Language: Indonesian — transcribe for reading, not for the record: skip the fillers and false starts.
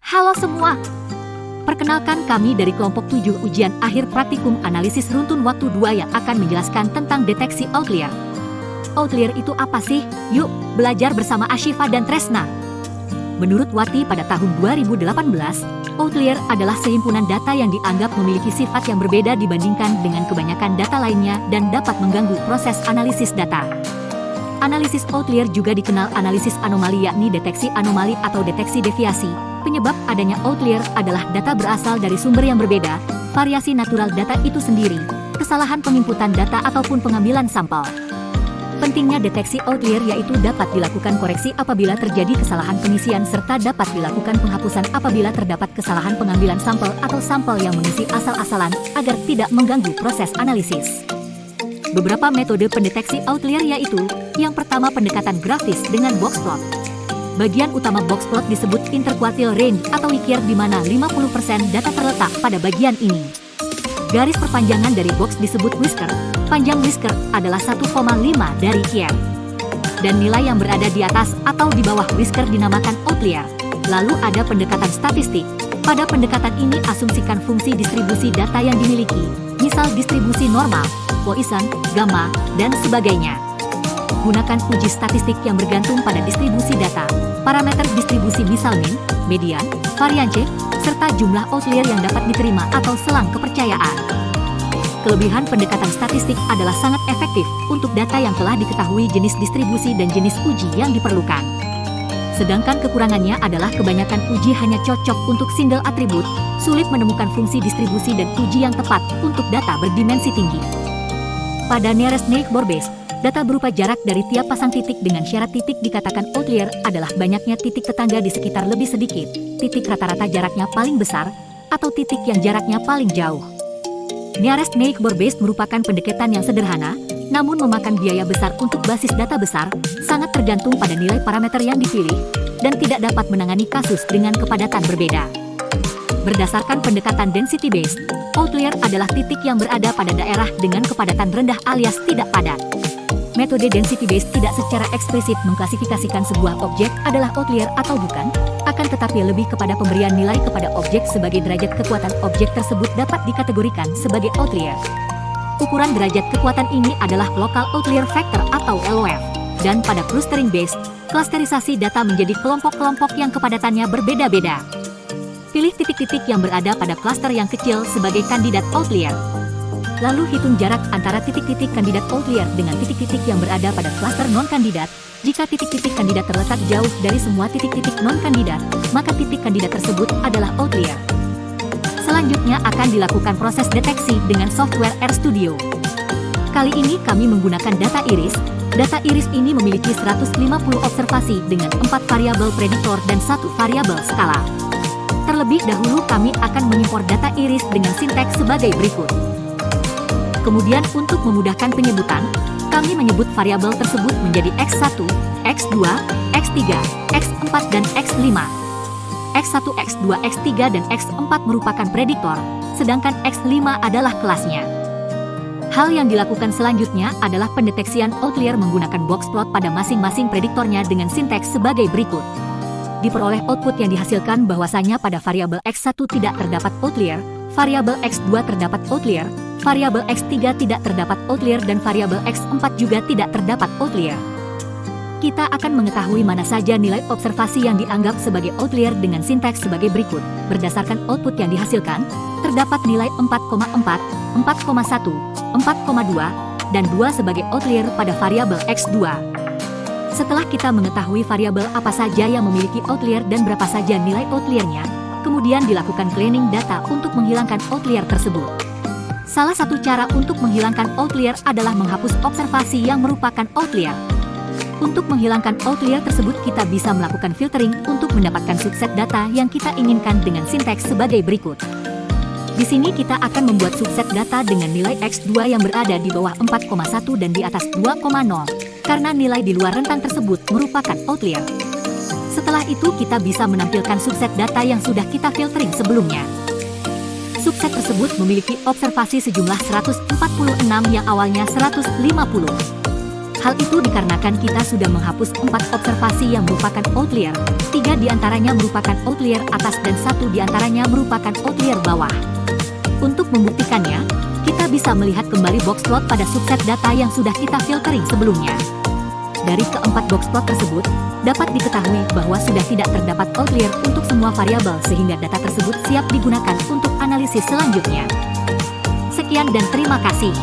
Halo semua, perkenalkan kami dari kelompok 7 ujian akhir praktikum analisis runtun waktu 2 yang akan menjelaskan tentang deteksi outlier. Outlier itu apa sih? Yuk, belajar bersama Ashifa dan Tresna. Menurut Wati pada tahun 2018, outlier adalah sehimpunan data yang dianggap memiliki sifat yang berbeda dibandingkan dengan kebanyakan data lainnya dan dapat mengganggu proses analisis data. Analisis outlier juga dikenal analisis anomali, yakni deteksi anomali atau deteksi deviasi. Penyebab adanya outlier adalah data berasal dari sumber yang berbeda, variasi natural data itu sendiri, kesalahan penginputan data ataupun pengambilan sampel. Pentingnya deteksi outlier yaitu dapat dilakukan koreksi apabila terjadi kesalahan pengisian serta dapat dilakukan penghapusan apabila terdapat kesalahan pengambilan sampel atau sampel yang mengisi asal-asalan agar tidak mengganggu proses analisis. Beberapa metode pendeteksi outlier yaitu, yang pertama pendekatan grafis dengan box plot. Bagian utama box plot disebut interquartile range atau IQR di mana 50% data terletak pada bagian ini. Garis perpanjangan dari box disebut whisker. Panjang whisker adalah 1,5 dari IQR. Dan nilai yang berada di atas atau di bawah whisker dinamakan outlier. Lalu ada pendekatan statistik. Pada pendekatan ini asumsikan fungsi distribusi data yang dimiliki, misal distribusi normal, Poisson, gamma, dan sebagainya. Gunakan uji statistik yang bergantung pada distribusi data, parameter distribusi misal mean, median, varian C, serta jumlah outlier yang dapat diterima atau selang kepercayaan. Kelebihan pendekatan statistik adalah sangat efektif untuk data yang telah diketahui jenis distribusi dan jenis uji yang diperlukan. Sedangkan kekurangannya adalah kebanyakan uji hanya cocok untuk single atribut, sulit menemukan fungsi distribusi dan uji yang tepat untuk data berdimensi tinggi. Pada nearest neighbor based, data berupa jarak dari tiap pasang titik dengan syarat titik dikatakan outlier adalah banyaknya titik tetangga di sekitar lebih sedikit, titik rata-rata jaraknya paling besar, atau titik yang jaraknya paling jauh. Nearest neighbor based merupakan pendekatan yang sederhana, namun memakan biaya besar untuk basis data besar, sangat tergantung pada nilai parameter yang dipilih, dan tidak dapat menangani kasus dengan kepadatan berbeda. Berdasarkan pendekatan density based, outlier adalah titik yang berada pada daerah dengan kepadatan rendah alias tidak padat. Metode density based tidak secara eksplisit mengklasifikasikan sebuah objek adalah outlier atau bukan, akan tetapi lebih kepada pemberian nilai kepada objek sebagai derajat kekuatan objek tersebut dapat dikategorikan sebagai outlier. Ukuran derajat kekuatan ini adalah local outlier factor atau LOF. Dan pada clustering based, klasterisasi data menjadi kelompok-kelompok yang kepadatannya berbeda-beda. Pilih titik-titik yang berada pada klaster yang kecil sebagai kandidat outlier. Lalu hitung jarak antara titik-titik kandidat outlier dengan titik-titik yang berada pada klaster non-kandidat. Jika titik-titik kandidat terletak jauh dari semua titik-titik non-kandidat, maka titik kandidat tersebut adalah outlier. Selanjutnya akan dilakukan proses deteksi dengan software RStudio. Kali ini kami menggunakan data iris. Data iris ini memiliki 150 observasi dengan 4 variabel prediktor dan 1 variabel skala. Terlebih dahulu kami akan mengimpor data iris dengan sinteks sebagai berikut. Kemudian untuk memudahkan penyebutan, kami menyebut variabel tersebut menjadi X1, X2, X3, X4, dan X5. X1, X2, X3, dan X4 merupakan prediktor, sedangkan X5 adalah kelasnya. Hal yang dilakukan selanjutnya adalah pendeteksian outlier menggunakan box plot pada masing-masing prediktornya dengan sinteks sebagai berikut. Diperoleh output yang dihasilkan bahwasanya pada variabel X1 tidak terdapat outlier, variabel X2 terdapat outlier, variabel X3 tidak terdapat outlier, dan variabel X4 juga tidak terdapat outlier. Kita akan mengetahui mana saja nilai observasi yang dianggap sebagai outlier dengan sinteks sebagai berikut. Berdasarkan output yang dihasilkan, terdapat nilai 4,4, 4,1, 4,2, dan 2 sebagai outlier pada variabel X2. Setelah kita mengetahui variabel apa saja yang memiliki outlier dan berapa saja nilai outliernya, kemudian dilakukan cleaning data untuk menghilangkan outlier tersebut. Salah satu cara untuk menghilangkan outlier adalah menghapus observasi yang merupakan outlier. Untuk menghilangkan outlier tersebut kita bisa melakukan filtering untuk mendapatkan subset data yang kita inginkan dengan sinteks sebagai berikut. Di sini kita akan membuat subset data dengan nilai X2 yang berada di bawah 4,1 dan di atas 2,0, karena nilai di luar rentang tersebut merupakan outlier. Setelah itu kita bisa menampilkan subset data yang sudah kita filtering sebelumnya. Subset tersebut memiliki observasi sejumlah 146 yang awalnya 150. Hal itu dikarenakan kita sudah menghapus 4 observasi yang merupakan outlier, 3 diantaranya merupakan outlier atas dan 1 diantaranya merupakan outlier bawah. Untuk membuktikannya, kita bisa melihat kembali box plot pada subset data yang sudah kita filtering sebelumnya. Dari keempat box plot tersebut, dapat diketahui bahwa sudah tidak terdapat outlier untuk semua variabel sehingga data tersebut siap digunakan untuk analisis selanjutnya. Sekian dan terima kasih.